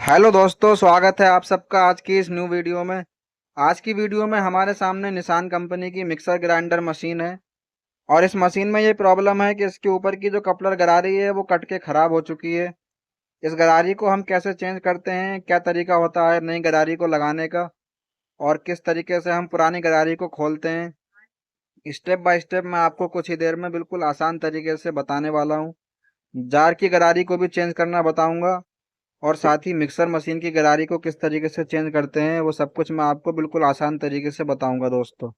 Hello दोस्तों, स्वागत है आप सबका आज की इस न्यू वीडियो में। आज की वीडियो में हमारे सामने निसान कंपनी की मिक्सर ग्राइंडर मशीन है। और इस मशीन में ये प्रॉब्लम है कि इसके ऊपर की जो कपलर गरारी है वो कट के खराब हो चुकी है। इस गरारी को हम कैसे चेंज करते हैं, क्या तरीका होता है नई गरारी को लगाने का, और किस तरीके से हम पुरानी गरारी को खोलते हैं, स्टेप बाय स्टेप मैं आपको कुछ ही देर में बिल्कुल आसान तरीके से बताने वाला हूँ। जार की गरारी को भी चेंज करना बताऊंगा, और साथ ही मिक्सर मशीन की गरारी को किस तरीके से चेंज करते हैं वो सब कुछ मैं आपको बिल्कुल आसान तरीके से बताऊंगा दोस्तों।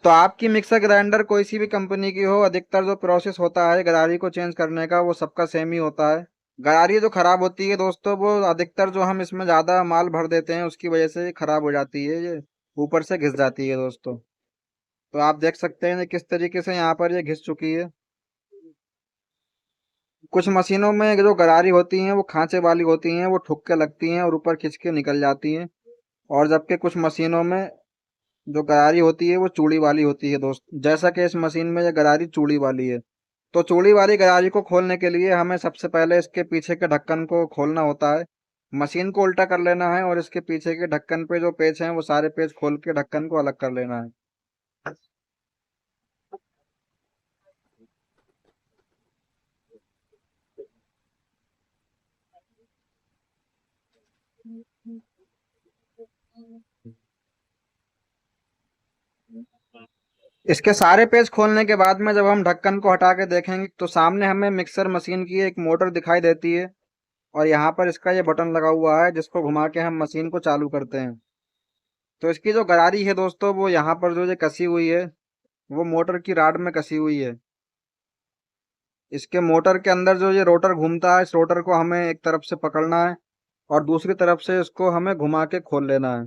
तो आपकी मिक्सर ग्राइंडर कोई सी भी कंपनी की हो, अधिकतर जो प्रोसेस होता है गरारी को चेंज करने का वो सबका सेम ही होता है। गरारी जो खराब होती है दोस्तों, वो अधिकतर जो हम इसमें ज्यादा माल भर देते हैं उसकी वजह से ये खराब हो जाती है, ये ऊपर से घिस जाती है दोस्तों। तो आप देख सकते हैं किस तरीके से यहाँ पर ये घिस चुकी है। कुछ मशीनों में जो गरारी होती हैं वो खांचे वाली होती हैं, वो ठुक के लगती हैं और ऊपर खिंच के निकल जाती हैं। और जबकि कुछ मशीनों में जो गरारी होती है वो चूड़ी वाली होती है दोस्त, जैसा कि इस मशीन में ये गरारी चूड़ी वाली है। तो चूड़ी वाली गरारी को खोलने के लिए हमें सबसे पहले इसके पीछे के ढक्कन को खोलना होता है। मशीन को उल्टा कर लेना है और इसके पीछे के ढक्कन पे जो पेच हैं वो सारे पेच खोल के ढक्कन को अलग कर लेना है। इसके सारे पेज खोलने के बाद में जब हम ढक्कन को हटा के देखेंगे तो सामने हमें मिक्सर मशीन की एक मोटर दिखाई देती है। और यहाँ पर इसका ये बटन लगा हुआ है जिसको घुमा के हम मशीन को चालू करते हैं। तो इसकी जो गरारी है दोस्तों, वो यहाँ पर जो ये कसी हुई है वो मोटर की राड में कसी हुई है। इसके मोटर के अंदर जो ये रोटर घूमता है, इस रोटर को हमें एक तरफ से पकड़ना है और दूसरी तरफ से इसको हमें घुमा के खोल लेना है।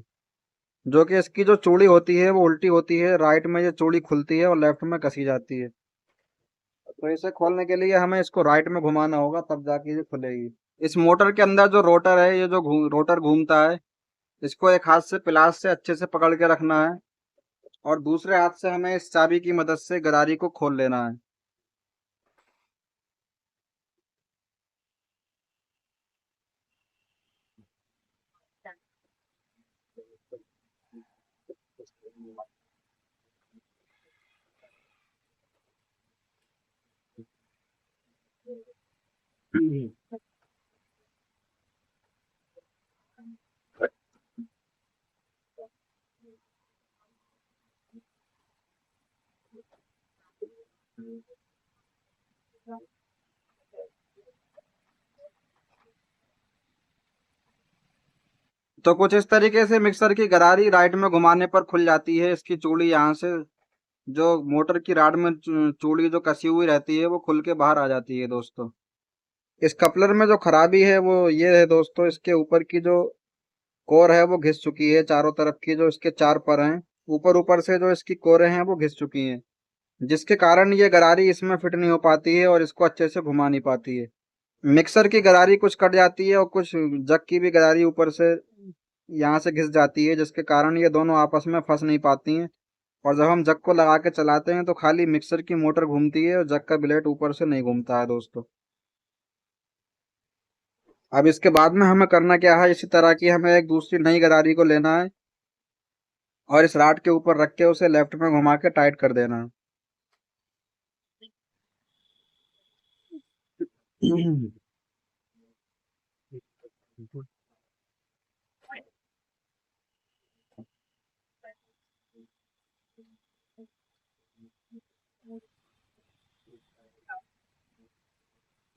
जो कि इसकी जो चूड़ी होती है वो उल्टी होती है, राइट में ये चूड़ी खुलती है और लेफ्ट में कसी जाती है। तो इसे खोलने के लिए हमें इसको राइट में घुमाना होगा, तब जाके ये खुलेगी। इस मोटर के अंदर जो रोटर है, ये जो रोटर घूमता है, इसको एक हाथ से प्लास से अच्छे से पकड़ के रखना है और दूसरे हाथ से हमें इस चाबी की मदद से गरारी को खोल लेना है। तो कुछ इस तरीके से मिक्सर की गरारी राइट में घुमाने पर खुल जाती है। इसकी चूड़ी यहाँ से जो मोटर की राड में चूड़ी जो कसी हुई रहती है वो खुल के बाहर आ जाती है दोस्तों। इस कपलर में जो खराबी है वो ये है दोस्तों, इसके ऊपर की जो कोर है वो घिस चुकी है। चारों तरफ की जो इसके चार पर हैं, ऊपर ऊपर से जो इसकी कोरें हैं वो घिस चुकी हैं, जिसके कारण ये गरारी इसमें फिट नहीं हो पाती है और इसको अच्छे से घुमा नहीं पाती है। मिक्सर की गरारी कुछ कट जाती है और कुछ जग की भी गरारी ऊपर से यहाँ से घिस जाती है, जिसके कारण ये दोनों आपस में फंस नहीं पाती हैं। और जब हम जग को लगा के चलाते हैं तो खाली मिक्सर की मोटर घूमती है और जग का ब्लेड ऊपर से नहीं घूमता है दोस्तों। अब इसके बाद में हमें करना क्या है, इसी तरह की हमें एक दूसरी नई गरारी को लेना है और इस राड के ऊपर रख के उसे लेफ्ट में घुमा के टाइट कर देना है।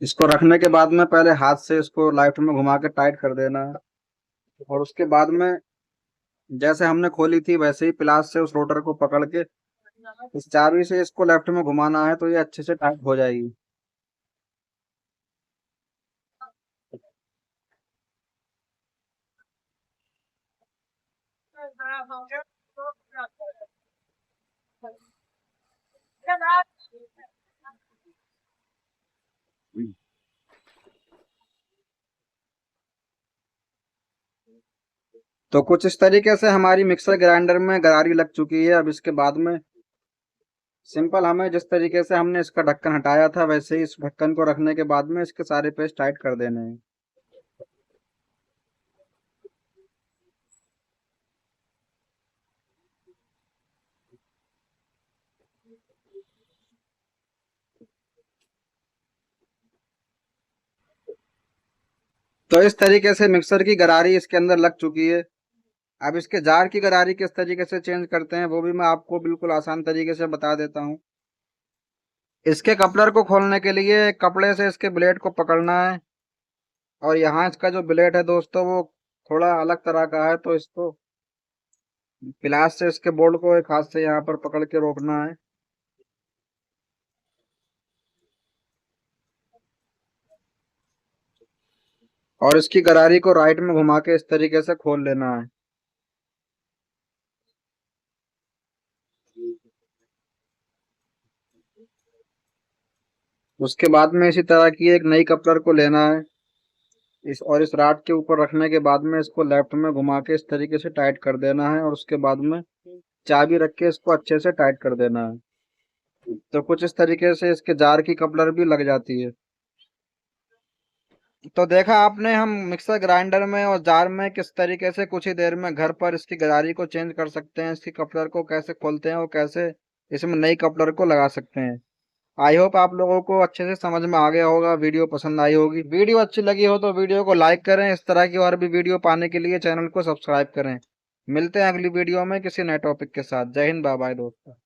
इसको रखने के बाद में पहले हाथ से इसको लेफ्ट में घुमा के टाइट कर देना है। और उसके बाद में जैसे हमने खोली थी वैसे ही प्लास से उस रोटर को पकड़ के इस चाबी से इसको लेफ्ट में घुमाना है, तो ये अच्छे से टाइट हो जाएगी। तो कुछ इस तरीके से हमारी मिक्सर ग्राइंडर में गरारी लग चुकी है। अब इसके बाद में सिंपल हमें जिस तरीके से हमने इसका ढक्कन हटाया था वैसे ही इस ढक्कन को रखने के बाद में इसके सारे पेच टाइट कर देने हैं। तो इस तरीके से मिक्सर की गरारी इसके अंदर लग चुकी है। अब इसके जार की गरारी किस तरीके से चेंज करते हैं वो भी मैं आपको बिल्कुल आसान तरीके से बता देता हूँ। इसके कपलर को खोलने के लिए कपड़े से इसके ब्लेड को पकड़ना है, और यहाँ इसका जो ब्लेड है दोस्तों वो थोड़ा अलग तरह का है, तो इसको प्लास से इसके बोल्ट को एक हाथ से यहाँ पर पकड़ के रोकना है, और इसकी गरारी को राइट में घुमा के इस तरीके से खोल लेना है। उसके बाद में इसी तरह की एक नई कपलर को लेना है, इस राड के ऊपर रखने के बाद में इसको लेफ्ट में घुमा के इस तरीके से टाइट कर देना है, और उसके बाद में चाबी रख के इसको अच्छे से टाइट कर देना है। तो कुछ इस तरीके से इसके जार की कपलर भी लग जाती है। तो देखा आपने हम मिक्सर ग्राइंडर में और जार में किस तरीके से कुछ ही देर में घर पर इसकी गरारी को चेंज कर सकते हैं, इसकी कपलर को कैसे खोलते हैं और कैसे इसमें नई कपलर को लगा सकते हैं। आई होप आप लोगों को अच्छे से समझ में आ गया होगा, वीडियो पसंद आई होगी। वीडियो अच्छी लगी हो तो वीडियो को लाइक करें, इस तरह की और भी वीडियो पाने के लिए चैनल को सब्सक्राइब करें। मिलते हैं अगली वीडियो में किसी नए टॉपिक के साथ। जय हिंद, बाय बाय दोस्तों।